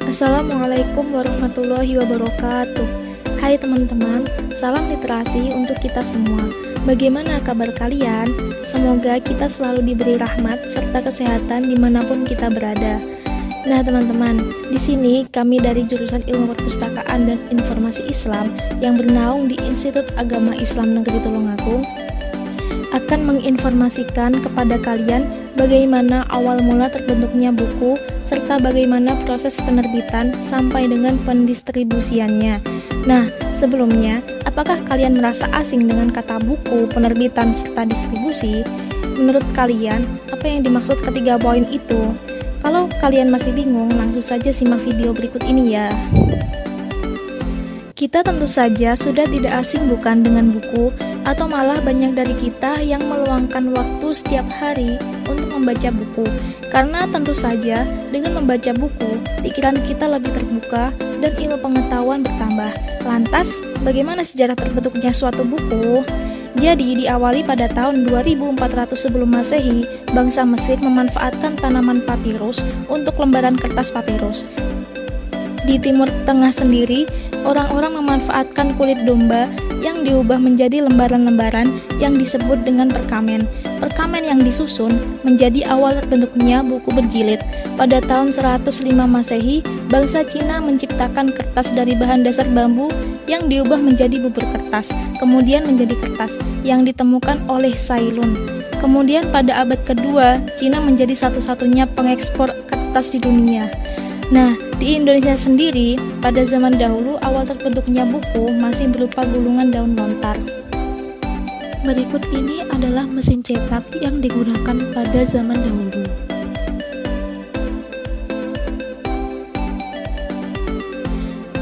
Assalamualaikum warahmatullahi wabarakatuh. Hai teman-teman, salam literasi untuk kita semua. Bagaimana kabar kalian? Semoga kita selalu diberi rahmat serta kesehatan dimanapun kita berada. Nah teman-teman, di sini kami dari jurusan Ilmu Perpustakaan dan Informasi Islam yang bernaung di Institut Agama Islam Negeri Tulungagung akan menginformasikan kepada kalian bagaimana awal mula terbentuknya buku serta bagaimana proses penerbitan sampai dengan pendistribusiannya. Nah, sebelumnya, apakah kalian merasa asing dengan kata buku, penerbitan, serta distribusi? Menurut kalian, apa yang dimaksud ketiga poin itu? Kalau kalian masih bingung, langsung saja simak video berikut ini ya. Kita tentu saja sudah tidak asing bukan dengan buku, atau malah banyak dari kita yang meluangkan waktu setiap hari untuk membaca buku. Karena tentu saja dengan membaca buku, pikiran kita lebih terbuka dan ilmu pengetahuan bertambah. Lantas, bagaimana sejarah terbentuknya suatu buku? Jadi, diawali pada tahun 2400 sebelum Masehi, bangsa Mesir memanfaatkan tanaman papirus untuk lembaran kertas papirus. Di Timur Tengah sendiri, orang-orang memanfaatkan kulit domba yang diubah menjadi lembaran-lembaran yang disebut dengan perkamen. Perkamen yang disusun menjadi awal terbentuknya buku berjilid. Pada tahun 105 Masehi, bangsa Cina menciptakan kertas dari bahan dasar bambu yang diubah menjadi bubur kertas, kemudian menjadi kertas yang ditemukan oleh Cailun. Kemudian pada abad kedua, Cina menjadi satu-satunya pengekspor kertas di dunia. Nah, di Indonesia sendiri, pada zaman dahulu awal terbentuknya buku masih berupa gulungan daun lontar. Berikut ini adalah mesin cetak yang digunakan pada zaman dahulu.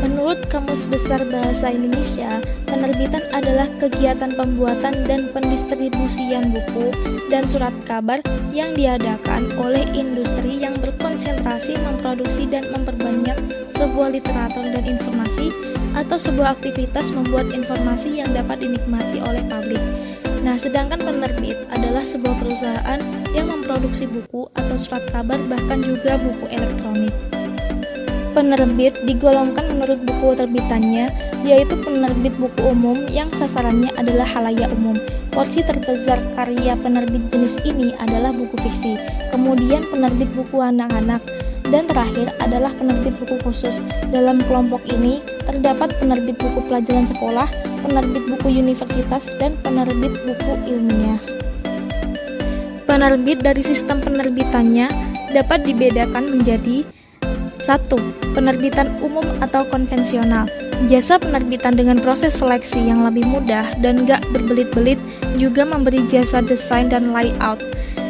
Menurut Kamus Besar Bahasa Indonesia, penerbitan adalah kegiatan pembuatan dan pendistribusian buku dan surat kabar yang diadakan oleh industri yang berkonsentrasi memproduksi dan memperbanyak sebuah literatur dan informasi atau sebuah aktivitas membuat informasi yang dapat dinikmati oleh publik. Nah, sedangkan penerbit adalah sebuah perusahaan yang memproduksi buku atau surat kabar bahkan juga buku elektronik. Penerbit digolongkan menurut buku terbitannya, yaitu penerbit buku umum yang sasarannya adalah khalayak umum. Porsi terbesar karya penerbit jenis ini adalah buku fiksi, kemudian penerbit buku anak-anak, dan terakhir adalah penerbit buku khusus. Dalam kelompok ini terdapat penerbit buku pelajaran sekolah, penerbit buku universitas, dan penerbit buku ilmiah. Penerbit dari sistem penerbitannya dapat dibedakan menjadi 1. Penerbitan umum atau konvensional. Jasa penerbitan dengan proses seleksi yang lebih mudah dan gak berbelit-belit juga memberi jasa desain dan layout.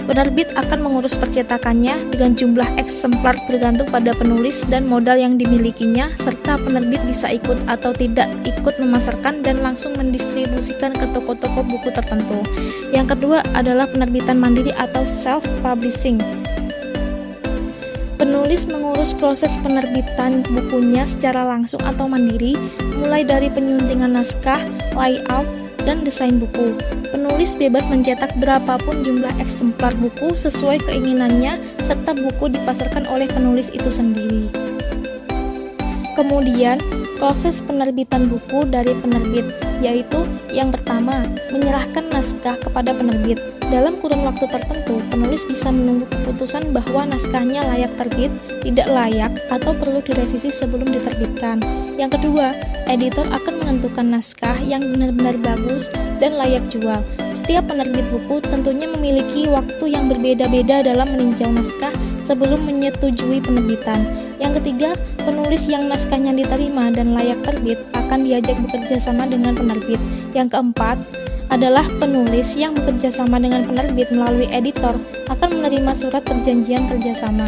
Penerbit akan mengurus percetakannya dengan jumlah eksemplar bergantung pada penulis dan modal yang dimilikinya, serta penerbit bisa ikut atau tidak ikut memasarkan dan langsung mendistribusikan ke toko-toko buku tertentu. Yang kedua adalah penerbitan mandiri atau self-publishing. Penulis mengurus proses penerbitan bukunya secara langsung atau mandiri, mulai dari penyuntingan naskah, layout, dan desain buku. Penulis bebas mencetak berapapun jumlah eksemplar buku sesuai keinginannya, serta buku dipasarkan oleh penulis itu sendiri. Kemudian, proses penerbitan buku dari penerbit, yaitu yang pertama, menyerahkan naskah kepada penerbit. Dalam kurun waktu tertentu, penulis bisa menunggu keputusan bahwa naskahnya layak terbit, tidak layak, atau perlu direvisi sebelum diterbitkan. Yang kedua, editor akan menentukan naskah yang benar-benar bagus dan layak jual. Setiap penerbit buku tentunya memiliki waktu yang berbeda-beda dalam meninjau naskah sebelum menyetujui penerbitan. Yang ketiga, penulis yang naskahnya diterima dan layak terbit akan diajak bekerja sama dengan penerbit. Yang keempat, adalah penulis yang bekerja sama dengan penerbit melalui editor akan menerima surat perjanjian kerjasama.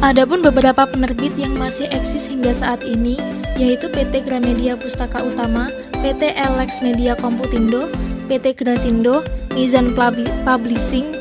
Adapun beberapa penerbit yang masih eksis hingga saat ini, yaitu PT Gramedia Pustaka Utama, PT Elex Media Komputindo, PT Grasindo, Mizan Publishing,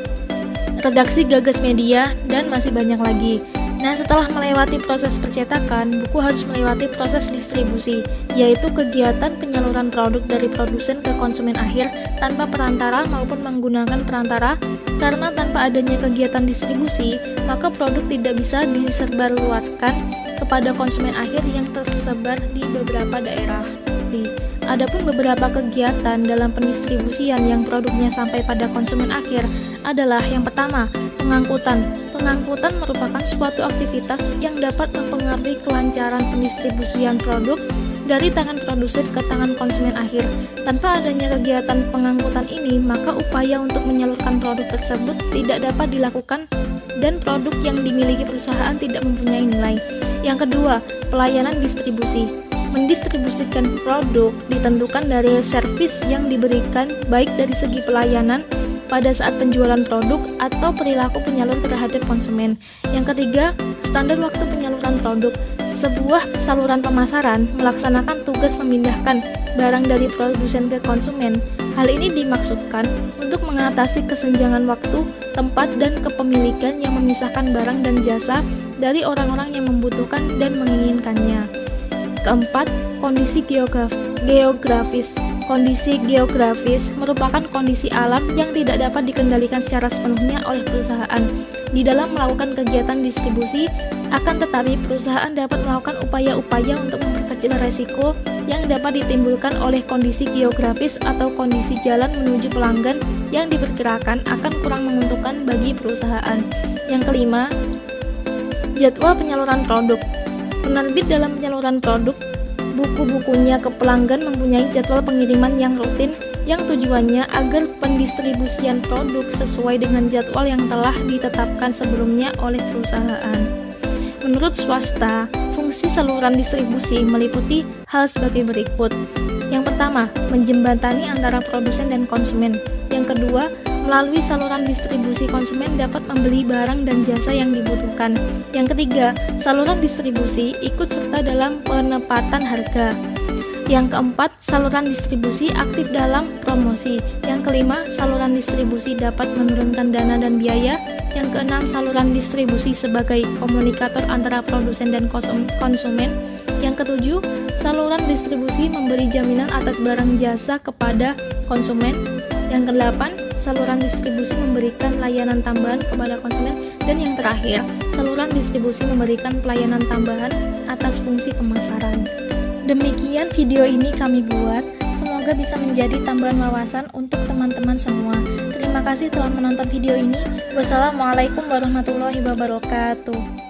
Redaksi Gagas Media, dan masih banyak lagi. Nah, setelah melewati proses percetakan, buku harus melewati proses distribusi, yaitu kegiatan penyaluran produk dari produsen ke konsumen akhir tanpa perantara maupun menggunakan perantara. Karena tanpa adanya kegiatan distribusi, maka produk tidak bisa disebarluaskan kepada konsumen akhir yang tersebar di beberapa daerah. Adapun beberapa kegiatan dalam pendistribusian yang produknya sampai pada konsumen akhir adalah yang pertama, pengangkutan. Pengangkutan merupakan suatu aktivitas yang dapat mempengaruhi kelancaran pendistribusian produk dari tangan produsen ke tangan konsumen akhir. Tanpa adanya kegiatan pengangkutan ini, maka upaya untuk menyalurkan produk tersebut tidak dapat dilakukan dan produk yang dimiliki perusahaan tidak mempunyai nilai. Yang kedua, pelayanan distribusi. Mendistribusikan produk ditentukan dari servis yang diberikan baik dari segi pelayanan pada saat penjualan produk atau perilaku penyalur terhadap konsumen. Yang ketiga, standar waktu penyaluran produk. Sebuah saluran pemasaran melaksanakan tugas memindahkan barang dari produsen ke konsumen. Hal ini dimaksudkan untuk mengatasi kesenjangan waktu, tempat, dan kepemilikan yang memisahkan barang dan jasa dari orang-orang yang membutuhkan dan menginginkannya. Keempat, kondisi geografis. Kondisi geografis merupakan kondisi alam yang tidak dapat dikendalikan secara sepenuhnya oleh perusahaan. Di dalam melakukan kegiatan distribusi, akan tetapi perusahaan dapat melakukan upaya-upaya untuk memperkecil resiko yang dapat ditimbulkan oleh kondisi geografis atau kondisi jalan menuju pelanggan yang diperkirakan akan kurang menguntungkan bagi perusahaan. Yang kelima, jadwal penyaluran produk. Penerbit dalam penyaluran produk, buku-bukunya ke pelanggan mempunyai jadwal pengiriman yang rutin yang tujuannya agar pendistribusian produk sesuai dengan jadwal yang telah ditetapkan sebelumnya oleh perusahaan. Menurut swasta, fungsi saluran distribusi meliputi hal sebagai berikut. Yang pertama, menjembatani antara produsen dan konsumen. Yang kedua, melalui saluran distribusi konsumen dapat membeli barang dan jasa yang dibutuhkan. Yang ketiga, saluran distribusi ikut serta dalam penempatan harga. Yang keempat, saluran distribusi aktif dalam promosi. Yang kelima, saluran distribusi dapat menurunkan dana dan biaya. Yang keenam, saluran distribusi sebagai komunikator antara produsen dan konsumen. Yang ketujuh, saluran distribusi memberi jaminan atas barang jasa kepada konsumen. Yang kedelapan, saluran distribusi memberikan layanan tambahan kepada konsumen. Dan yang terakhir, saluran distribusi memberikan pelayanan tambahan atas fungsi pemasaran. Demikian video ini kami buat, semoga bisa menjadi tambahan wawasan untuk teman-teman semua. Terima kasih telah menonton video ini. Wassalamualaikum warahmatullahi wabarakatuh.